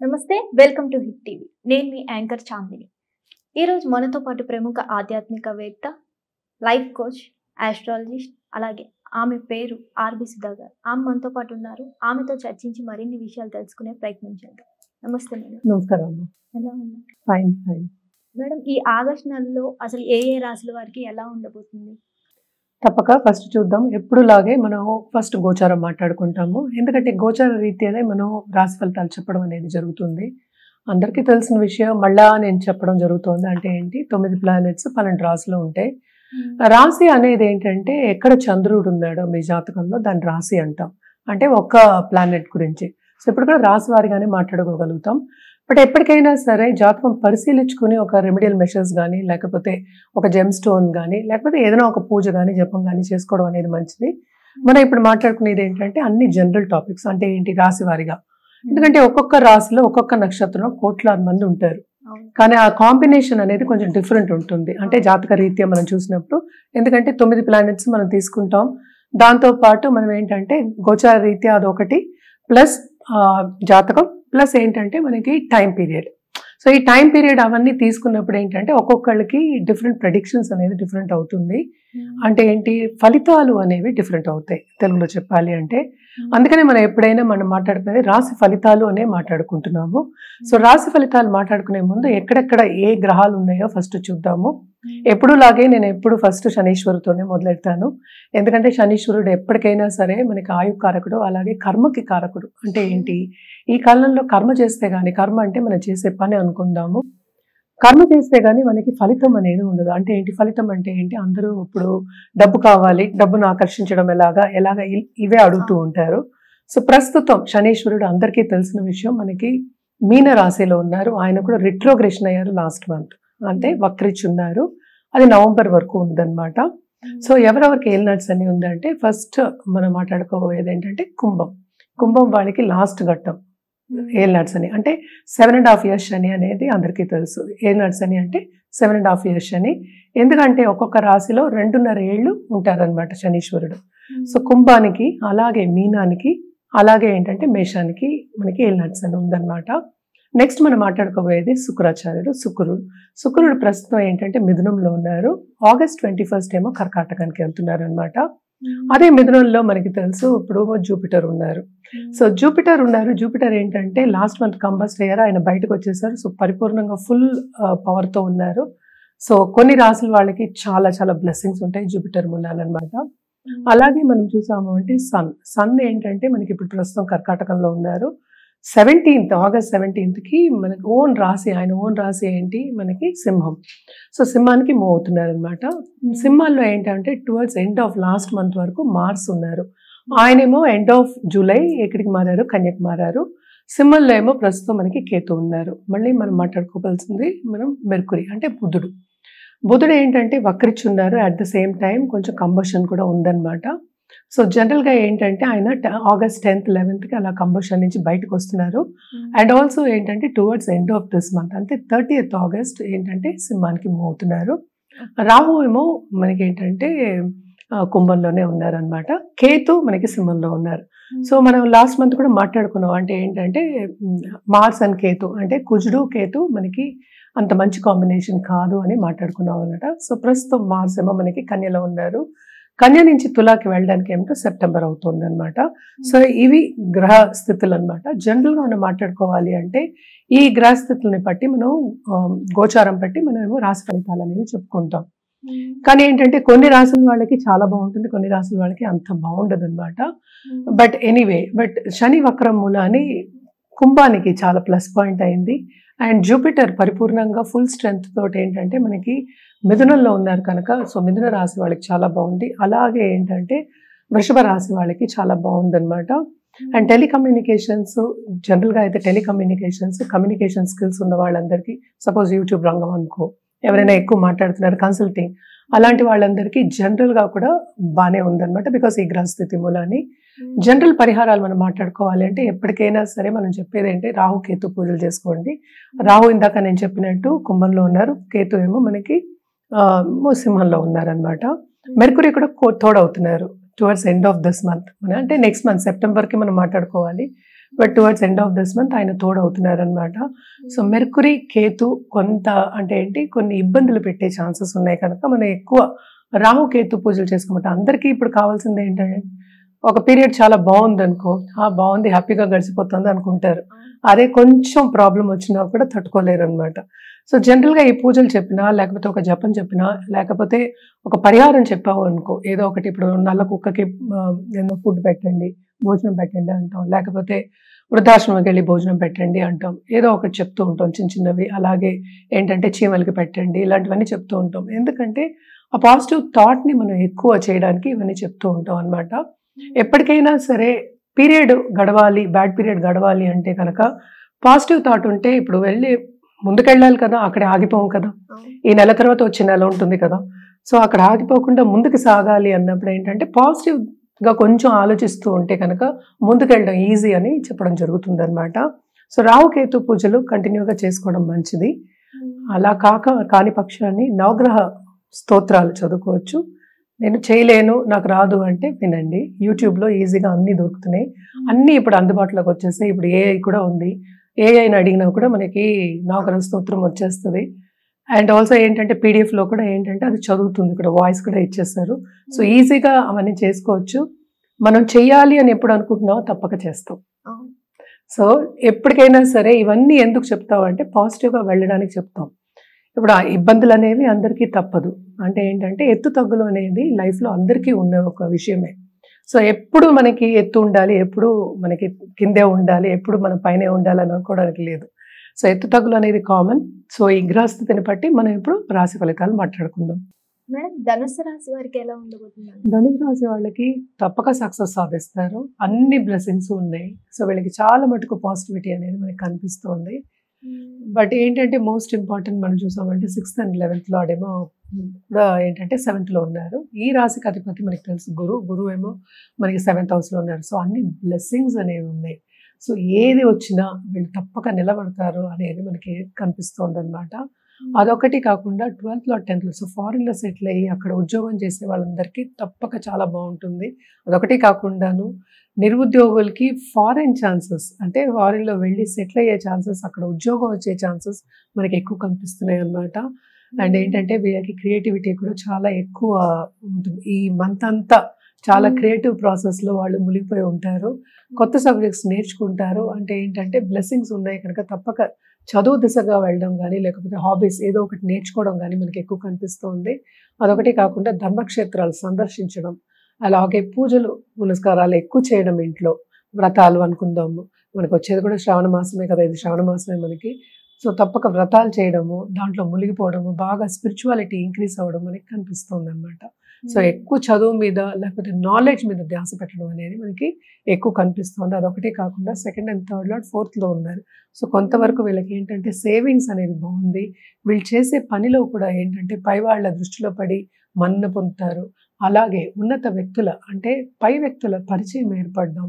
నమస్తే, welcome to hit TV. నేను మీ anchor Chandini. ఈరోజు మనతో పాటు ప్రముఖ ఆధ్యాత్మికవేత్త, లైఫ్ కోచ్, ఆస్ట్రాలజిస్ట్, అలాగే ఆమె పేరు ఆర్బి సుధా గారు. ఆమె మనతో పాటు ఉన్నారు. ఆమెతో చర్చించి మరిన్ని విషయాలు తెలుసుకునే ప్రయత్నం చేద్దాం. నమస్తే మేడం. నమస్కారం అమ్మా. ఎలా ఉన్నారు? Fine fine. మేడం, ఈ ఆగస్టు నెలలో అసలు ఏ ఏ రాశుల వారికి ఎలా ఉండబోతుంది? తప్పక ఫస్ట్ చూద్దాం. ఎప్పుడులాగే మనం ఫస్ట్ గోచారం మాట్లాడుకుంటాము. ఎందుకంటే గోచార రీత్యానే మనం రాశి ఫలితాలు చెప్పడం అనేది జరుగుతుంది. అందరికీ తెలిసిన విషయం మళ్ళా నేను చెప్పడం జరుగుతుంది. అంటే ఏంటి, 9 ప్లానెట్స్ 12 రాశులు ఉంటాయి. రాశి అనేది ఏంటంటే ఎక్కడ చంద్రుడు ఉన్నాడో మీ జాతకంలో దాని రాశి అంటాం. అంటే ఒక్క ప్లానెట్ గురించి. సో ఇప్పుడు కూడా రాశి వారిగానే మాట్లాడుకోగలుగుతాం. బట్ ఎప్పటికైనా సరే జాతకం పరిశీలించుకుని ఒక రెమెడియల్ మెషర్స్ కానీ, లేకపోతే ఒక జెమ్ స్టోన్ కానీ, లేకపోతే ఏదైనా ఒక పూజ కానీ, జపం కానీ చేసుకోవడం అనేది మంచిది. మనం ఇప్పుడు మాట్లాడుకునేది ఏంటంటే అన్ని జనరల్ టాపిక్స్. అంటే ఏంటి, రాశి వారిగా. ఎందుకంటే ఒక్కొక్క రాశిలో ఒక్కొక్క నక్షత్రంలో కోట్లాది మంది ఉంటారు. కానీ ఆ కాంబినేషన్ అనేది కొంచెం డిఫరెంట్ ఉంటుంది. అంటే జాతక రీత్యా మనం చూసినప్పుడు, ఎందుకంటే 9 ప్లానెట్స్ మనం తీసుకుంటాం. దాంతోపాటు మనం ఏంటంటే గోచార రీత్యా అదొకటి, ప్లస్ జాతకం, ప్లస్ ఏంటంటే మనకి టైం పీరియడ్. సో ఈ టైం పీరియడ్ అవన్నీ తీసుకున్నప్పుడు ఏంటంటే ఒక్కొక్కళ్ళకి డిఫరెంట్ ప్రెడిక్షన్స్ అనేది డిఫరెంట్ అవుతుంది. అంటే ఏంటి, ఫలితాలు అనేవి డిఫరెంట్ అవుతాయి తెలుగులో చెప్పాలి అంటే. అందుకనే మనం ఎప్పుడైనా మనం మాట్లాడుకునేది రాశి ఫలితాలు అనే మాట్లాడుకుంటున్నాము. సో రాశి ఫలితాలు మాట్లాడుకునే ముందు ఎక్కడెక్కడ ఏ గ్రహాలు ఉన్నాయో ఫస్ట్ చూద్దాము. ఎప్పుడులాగే నేను ఎప్పుడు ఫస్ట్ శనీశ్వరుతోనే మొదలెడతాను. ఎందుకంటే శనీశ్వరుడు ఎప్పటికైనా సరే మనకి ఆయుకారకుడు, అలాగే కర్మకి కారకుడు. అంటే ఏంటి, ఈ కాలంలో కర్మ చేస్తే కానీ, కర్మ అంటే మనం చేసే పని అనుకుందాము, కర్మ చేస్తే కానీ మనకి ఫలితం అనేది ఉండదు. అంటే ఏంటి, ఫలితం అంటే ఏంటి, అందరూ ఇప్పుడు డబ్బు కావాలి, డబ్బును ఆకర్షించడం ఎలాగా ఇవే అడుగుతూ ఉంటారు. సో ప్రస్తుతం శనీశ్వరుడు అందరికీ తెలిసిన విషయం, మనకి మీన రాశిలో ఉన్నారు. ఆయన కూడా రిట్రోగ్రెషన్ అయ్యారు లాస్ట్ మంత్. అంటే వక్రిచున్నారు. అది నవంబర్ వరకు ఉందన్నమాట. సో ఎవరెవరికి ఏలినాట్స్ అని ఉందంటే, ఫస్ట్ మనం మాట్లాడుకోబోయేది ఏంటంటే కుంభం వాళ్ళకి లాస్ట్ ఘట్టం ఏలినాట్స్ అని. అంటే 7.5 years శని అనేది అందరికీ తెలుసు. ఏలినాట్స్ అని అంటే 7.5 years శని. ఎందుకంటే ఒక్కొక్క రాశిలో 2.5 ఏళ్ళు ఉంటారనమాట శనీశ్వరుడు. సో కుంభానికి, అలాగే మీనానికి, అలాగే ఏంటంటే మేషానికి మనకి ఏలినాట్స్ అని ఉందన్నమాట. నెక్స్ట్ మనం మాట్లాడుకోబోయేది శుక్రాచార్యుడు. శుక్రుడు ప్రస్తుతం ఏంటంటే మిథునంలో ఉన్నారు. August 21st ఏమో కర్కాటకానికి వెళ్తున్నారు అనమాట. అదే మిథునంలో మనకి తెలుసు ఇప్పుడు జూపిటర్ ఉన్నారు. సో జూపిటర్ ఏంటంటే లాస్ట్ మంత్ కంబస్ట్ అయ్యారు, ఆయన బయటకు వచ్చేసారు. సో పరిపూర్ణంగా ఫుల్ పవర్తో ఉన్నారు. సో కొన్ని రాసుల వాళ్ళకి చాలా చాలా బ్లెస్సింగ్స్ ఉంటాయి జూపిటర్ మూలాలన్నమాట. అలాగే మనం చూసాము అంటే సన్ ఏంటంటే మనకి ఇప్పుడు ప్రస్తుతం కర్కాటకంలో ఉన్నారు. August 17కి మనకి ఆయన ఓన్ రాశి ఏంటి, మనకి సింహం. సో సింహానికి మూవ్ అవుతున్నారు అనమాట. సింహాల్లో ఏంటంటే towards end of last month వరకు మార్స్ ఉన్నారు. ఆయనేమో ఎండ్ ఆఫ్ జూలై ఎక్కడికి మారారు, కన్యకు మారారు. సింహంలో ఏమో ప్రస్తుతం మనకి కేతు ఉన్నారు. మళ్ళీ మనం మాట్లాడుకోవాల్సింది మనం మెర్కురీ అంటే బుధుడు ఏంటంటే వక్రిచున్నారు. అట్ ద సేమ్ టైం కొంచెం కంబషన్ కూడా ఉందన్నమాట. సో జనరల్గా ఏంటంటే ఆయన August 10th 11th అలా కంబషన్ నుంచి బయటకు వస్తున్నారు. అండ్ ఆల్సో ఏంటంటే towards end of this month అంటే 30th August ఏంటంటే సింహానికి మూవ్ అవుతున్నారు. రాహు ఏమో మనకి ఏంటంటే కుంభంలోనే ఉన్నారనమాట. కేతు మనకి సింహంలో ఉన్నారు. సో మనం లాస్ట్ మంత్ కూడా మాట్లాడుకున్నాం. అంటే ఏంటంటే మార్స్ అండ్ కేతు అంటే కుజుడు కేతు మనకి అంత మంచి కాంబినేషన్ కాదు అని మాట్లాడుకున్నాం అనమాట. సో ప్రస్తుతం మార్స్ ఏమో మనకి కన్యలో ఉన్నారు. కన్య నుంచి తులాకి వెళ్ళడానికి ఏమిటో సెప్టెంబర్ అవుతుంది అనమాట. సో ఇవి గ్రహ స్థితులు అనమాట. జనరల్గా మనం మాట్లాడుకోవాలి అంటే ఈ గ్రహ స్థితుల్ని బట్టి మనం గోచారం బట్టి మనం ఏమో రాశి ఫలితాలు అనేది చెప్పుకుంటాం. కానీ ఏంటంటే కొన్ని రాశుల వాళ్ళకి చాలా బాగుంటుంది, కొన్ని రాశుల వాళ్ళకి అంత బాగుండదు అనమాట. బట్ శని వక్రం మూలాన్ని కుంభానికి చాలా ప్లస్ పాయింట్ అయింది. అండ్ జూపిటర్ పరిపూర్ణంగా ఫుల్ స్ట్రెంగ్త్ తోటి ఏంటంటే మనకి మిథునంలో ఉన్నారు కనుక సో మిథున రాశి వాళ్ళకి చాలా బాగుంది. అలాగే ఏంటంటే వృషభ రాశి వాళ్ళకి చాలా బాగుందన్నమాట. అండ్ టెలికమ్యూనికేషన్స్, జనరల్గా అయితే కమ్యూనికేషన్ స్కిల్స్ ఉన్న వాళ్ళందరికీ, సపోజ్ యూట్యూబ్ రంగం అనుకో, ఎవరైనా ఎక్కువ మాట్లాడుతున్నారు, కన్సల్టింగ్, అలాంటి వాళ్ళందరికీ జనరల్గా కూడా బాగానే ఉందన్నమాట. బికాస్ ఈ గ్రహస్థితి మూలాన్ని జనరల్ పరిహారాలు మనం మాట్లాడుకోవాలి అంటే ఎప్పటికైనా సరే మనం చెప్పేది ఏంటి, రాహు కేతు పూజలు చేసుకోండి. రాహు ఇందాక నేను చెప్పినట్టు కుంభంలో ఉన్నారు, కేతు ఏమో మనకి సింహంలో ఉన్నారనమాట. మెర్కురీ కూడా తోడవుతున్నారు towards end of this month. అంటే నెక్స్ట్ మంత్ సెప్టెంబర్కి మనం మాట్లాడుకోవాలి. But towards end of this month ఆయన తోడవుతున్నారు అనమాట. సో మెర్కురీ కేతు కొంత అంటే ఏంటి కొన్ని ఇబ్బందులు పెట్టే ఛాన్సెస్ ఉన్నాయి కనుక మనం ఎక్కువ రాహు కేతు పూజలు చేసుకోమంటాం. అందరికీ ఇప్పుడు కావాల్సింది ఏంటంటే ఒక పీరియడ్ చాలా బాగుంది అనుకో, బాగుంది హ్యాపీగా గడిచిపోతుంది అనుకుంటారు. అదే కొంచెం ప్రాబ్లం వచ్చినా కూడా తట్టుకోలేరు అనమాట. సో జనరల్గా ఈ పూజలు చెప్పినా లేకపోతే ఒక జపం చెప్పినా లేకపోతే ఒక పరిహారం చెప్పావు అనుకో, ఏదో ఒకటి ఇప్పుడు నల్ల కుక్కకి ఏదో ఫుడ్ పెట్టండి, భోజనం పెట్టండి అంటాం, లేకపోతే వృద్ధాశ్రమంకి వెళ్ళి భోజనం పెట్టండి అంటాం, ఏదో ఒకటి చెప్తూ ఉంటాం చిన్న చిన్నవి. అలాగే ఏంటంటే చీమలకి పెట్టండి, ఇలాంటివన్నీ చెప్తూ ఉంటాం. ఎందుకంటే ఆ పాజిటివ్ థాట్ని మనం ఎక్కువ చేయడానికి ఇవన్నీ చెప్తూ ఉంటాం అనమాట. ఎప్పటికైనా సరే పీరియడ్ గడవాలి, బ్యాడ్ పీరియడ్ గడవాలి అంటే కనుక పాజిటివ్ థాట్ ఉంటే ఇప్పుడు వెళ్ళి ముందుకెళ్ళాలి కదా, అక్కడే ఆగిపోం కదా. ఈ నెల తర్వాత వచ్చే నెల ఉంటుంది కదా. సో అక్కడ ఆగిపోకుండా ముందుకు సాగాలి అన్నప్పుడు ఏంటంటే పాజిటివ్గా కొంచెం ఆలోచిస్తూ ఉంటే కనుక ముందుకెళ్ళడం ఈజీ అని చెప్పడం జరుగుతుంది అనమాట. సో రాహుకేతు పూజలు కంటిన్యూగా చేసుకోవడం మంచిది. అలా కాని పక్షాన్ని నవగ్రహ స్తోత్రాలు చదువుకోవచ్చు. నేను చేయలేను, నాకు రాదు అంటే వినండి, యూట్యూబ్లో ఈజీగా అన్నీ దొరుకుతున్నాయి. అన్నీ ఇప్పుడు అందుబాటులోకి వచ్చేస్తాయి. ఇప్పుడు ఏఐ కూడా ఉంది. ఏఐని అడిగినా కూడా మనకి నవగ్రహ స్తోత్రం వచ్చేస్తుంది. అండ్ ఆల్సో ఏంటంటే పీడిఎఫ్లో కూడా ఏంటంటే అది చదువుతుంది, ఇక్కడ వాయిస్ కూడా ఇచ్చేస్తారు. సో ఈజీగా అవన్నీ చేసుకోవచ్చు. మనం చెయ్యాలి అని ఎప్పుడు అనుకుంటున్నామో తప్పక చేస్తాం. సో ఎప్పటికైనా సరే ఇవన్నీ ఎందుకు చెప్తావు అంటే పాజిటివ్గా వెళ్ళడానికి చెప్తాం. ఇప్పుడు ఆ ఇబ్బందులు అనేవి అందరికీ తప్పదు. అంటే ఏంటంటే ఎత్తు తగ్గులు అనేది లైఫ్లో అందరికీ ఉన్న ఒక విషయమే. సో ఎప్పుడు మనకి ఎత్తు ఉండాలి, ఎప్పుడు మనకి కిందే ఉండాలి, ఎప్పుడు మన పైనే ఉండాలి అని అనుకోవడానికి లేదు. సో ఎత్తు తగ్గులు అనేది కామన్. సో ఈ గ్రహస్థితిని బట్టి మనం ఇప్పుడు రాశి ఫలితాలు మాట్లాడుకుందాం. మేడం, ధనుసు రాశి వారికి ఎలా ఉండబోతుంది? ధనుసు రాశి వాళ్ళకి తప్పక సక్సెస్ సాధిస్తారు. అన్ని బ్లెస్సింగ్స్ ఉన్నాయి. సో వీళ్ళకి చాలా మటుకు పాజిటివిటీ అనేది మనకి కనిపిస్తుంది. బట్ ఏంటంటే మోస్ట్ ఇంపార్టెంట్ మనం చూసామంటే 6th and 11th లార్డేమో కూడా ఏంటంటే 7th లో ఉన్నారు. ఈ రాశికి అధిపతి మనకి తెలుసు గురువు ఏమో మనకి 7th హౌస్లో ఉన్నారు. సో అన్ని బ్లెస్సింగ్స్ అనేవి ఉన్నాయి. సో ఏది వచ్చినా వీళ్ళు తప్పక నిలబడతారు అనేది మనకి కనిపిస్తుంది అనమాట. అదొకటి కాకుండా 12th లో 10th లో సో ఫారిన్లో సెటిల్ అయ్యి అక్కడ ఉద్యోగం చేసే వాళ్ళందరికీ తప్పక చాలా బాగుంటుంది. అదొకటి కాకుండాను నిరుద్యోగులకి ఫారెన్ ఛాన్సెస్ అంటే ఫారిన్లో వెళ్ళి సెటిల్ అయ్యే ఛాన్సెస్, అక్కడ ఉద్యోగం వచ్చే ఛాన్సెస్ మనకి ఎక్కువ కనిపిస్తున్నాయి అన్నమాట. అండ్ ఏంటంటే వీళ్ళకి క్రియేటివిటీ కూడా చాలా ఎక్కువ ఉంటుంది. ఈ మంత్ అంతా చాలా క్రియేటివ్ ప్రాసెస్లో వాళ్ళు మునిగిపోయి ఉంటారు. కొత్త సబ్జెక్ట్స్ నేర్చుకుంటారు. అంటే ఏంటంటే బ్లెస్సింగ్స్ ఉన్నాయి కనుక తప్పక చదువు దిశగా వెళ్ళడం కానీ లేకపోతే హాబీస్ ఏదో ఒకటి నేర్చుకోవడం కానీ మనకి ఎక్కువ కనిపిస్తుంది. అదొకటి కాకుండా ధర్మక్షేత్రాలు సందర్శించడం, అలాగే పూజలు పునస్కారాలు ఎక్కువ చేయడం, ఇంట్లో వ్రతాలు అనుకుందాము, మనకు వచ్చేది కూడా శ్రావణ మాసమే కదా, ఇది శ్రావణ మాసమే మనకి. సో తప్పక వ్రతాలు చేయడము, దాంట్లో మునిగిపోవడము, బాగా స్పిరిచువాలిటీ ఇంక్రీజ్ అవ్వడం మనకి కనిపిస్తుంది అనమాట. సో ఎక్కువ చదువు మీద లేకపోతే నాలెడ్జ్ మీద ధ్యాస పెట్టడం అనేది మనకి ఎక్కువ కనిపిస్తుంది. అదొకటే కాకుండా 2nd and 3rd lord 4th లో ఉన్నారు. సో కొంతవరకు వీళ్ళకి ఏంటంటే సేవింగ్స్ అనేది బాగుంది. వీళ్ళు చేసే పనిలో కూడా ఏంటంటే పై వాళ్ళ దృష్టిలో పడి మన్నన పొందుతారు. అలాగే ఉన్నత వ్యక్తుల అంటే పై వ్యక్తుల పరిచయం ఏర్పడడం,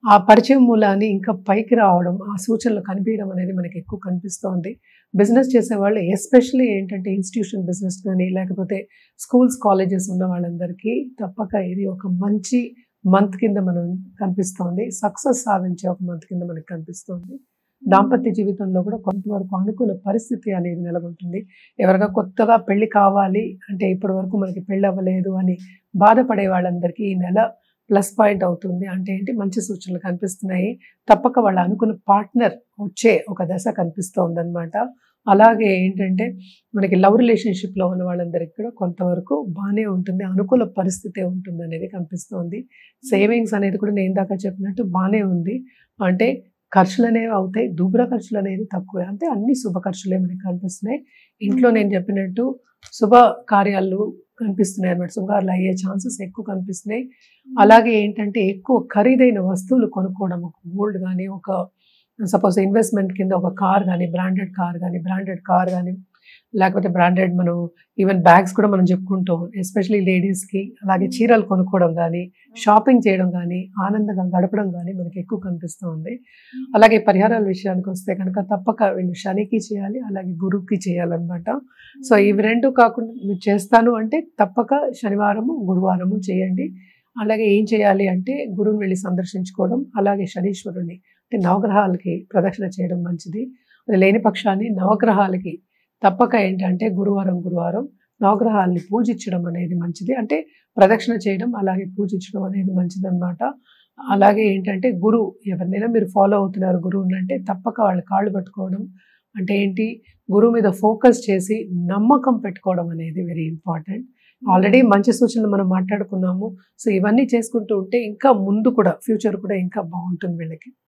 ఆ పరిచయం మూలాన్ని ఇంకా పైకి రావడం, ఆ సూచనలు కనిపించడం అనేది మనకి ఎక్కువ కనిపిస్తోంది. బిజినెస్ చేసేవాళ్ళు ఎస్పెషల్లీ ఏంటంటే ఇన్స్టిట్యూషన్ బిజినెస్ కానీ లేకపోతే స్కూల్స్ కాలేజెస్ ఉన్న వాళ్ళందరికీ తప్పక ఇది ఒక మంచి మంత్ కింద మనం కనిపిస్తోంది. సక్సెస్ సాధించే ఒక మంత్ కింద మనకి కనిపిస్తోంది. దాంపత్య జీవితంలో కూడా కొంతవరకు అనుకూల పరిస్థితి అనేది నెలకొంటుంది. ఎవరిగా కొత్తగా పెళ్లి కావాలి అంటే ఇప్పటి వరకు మనకి పెళ్ళి అవ్వలేదు అని బాధపడే వాళ్ళందరికీ ఈ నెల ప్లస్ పాయింట్ అవుతుంది. అంటే ఏంటి, మంచి సూచనలు కనిపిస్తున్నాయి. తప్పక వాళ్ళు అనుకున్న పార్ట్నర్ వచ్చే ఒక దశ కనిపిస్తోంది అనమాట. అలాగే ఏంటంటే మనకి లవ్ రిలేషన్షిప్లో ఉన్న వాళ్ళందరికీ కూడా కొంతవరకు బాగానే ఉంటుంది, అనుకూల పరిస్థితి ఉంటుంది అనేది కనిపిస్తోంది. సేవింగ్స్ అనేది కూడా నేను ఇందాక చెప్పినట్టు బాగానే ఉంది. అంటే ఖర్చులు అనేవి అవుతాయి, దుబ్ర ఖర్చులు అనేది తక్కువే, అంటే అన్ని శుభ ఖర్చులే మనకి కనిపిస్తున్నాయి. ఇంట్లో నేను చెప్పినట్టు శుభ కార్యాలు కనిపిస్తున్నాయి అన్నమాట. శుభకార్యాలు అయ్యే ఛాన్సెస్ ఎక్కువ కనిపిస్తున్నాయి. అలాగే ఏంటంటే ఎక్కువ ఖరీదైన వస్తువులు కొనుక్కోవడం, ఒక గోల్డ్ కానీ, ఒక సపోజ్ ఇన్వెస్ట్మెంట్ కింద ఒక కార్ కానీ, బ్రాండెడ్ కార్ కానీ లేకపోతే బ్రాండెడ్ మనం ఈవెన్ బ్యాగ్స్ కూడా మనం చెప్పుకుంటాం, ఎస్పెషలీ లేడీస్కి. అలాగే చీరలు కొనుక్కోవడం కానీ, షాపింగ్ చేయడం కానీ, ఆనందంగా గడపడం కానీ మనకి ఎక్కువ కనిపిస్తూ ఉంది. అలాగే పరిహారాల విషయానికి వస్తే కనుక తప్పక వీళ్ళు శనికి చేయాలి, అలాగే గురువుకి చేయాలన్నమాట. సో ఇవి రెండు కాకుండా మీరు చేస్తాను అంటే తప్పక శనివారము గురువారము చేయండి. అలాగే ఏం చేయాలి అంటే గురువుని వెళ్ళి సందర్శించుకోవడం, అలాగే శనీశ్వరుని అంటే నవగ్రహాలకి ప్రదక్షిణ చేయడం మంచిది. అది లేని పక్షాన్ని నవగ్రహాలకి తప్పక ఏంటంటే గురువారం నవగ్రహాలని పూజించడం అనేది మంచిది. అంటే ప్రదక్షిణ చేయడం అలాగే పూజించడం అనేది మంచిదన్నమాట. అలాగే ఏంటంటే ఎవరినైనా మీరు ఫాలో అవుతున్నారు గురువుని అంటే తప్పక వాళ్ళ కాళ్ళు పట్టుకోవడం అంటే ఏంటి, గురువు మీద ఫోకస్ చేసి నమ్మకం పెట్టుకోవడం అనేది వెరీ ఇంపార్టెంట్. ఆల్రెడీ మంచి సూచనలు మనం మాట్లాడుకున్నాము. సో ఇవన్నీ చేసుకుంటూ ఉంటే ఇంకా ముందు కూడా ఫ్యూచర్ కూడా ఇంకా బాగుంటుంది వీళ్ళకి.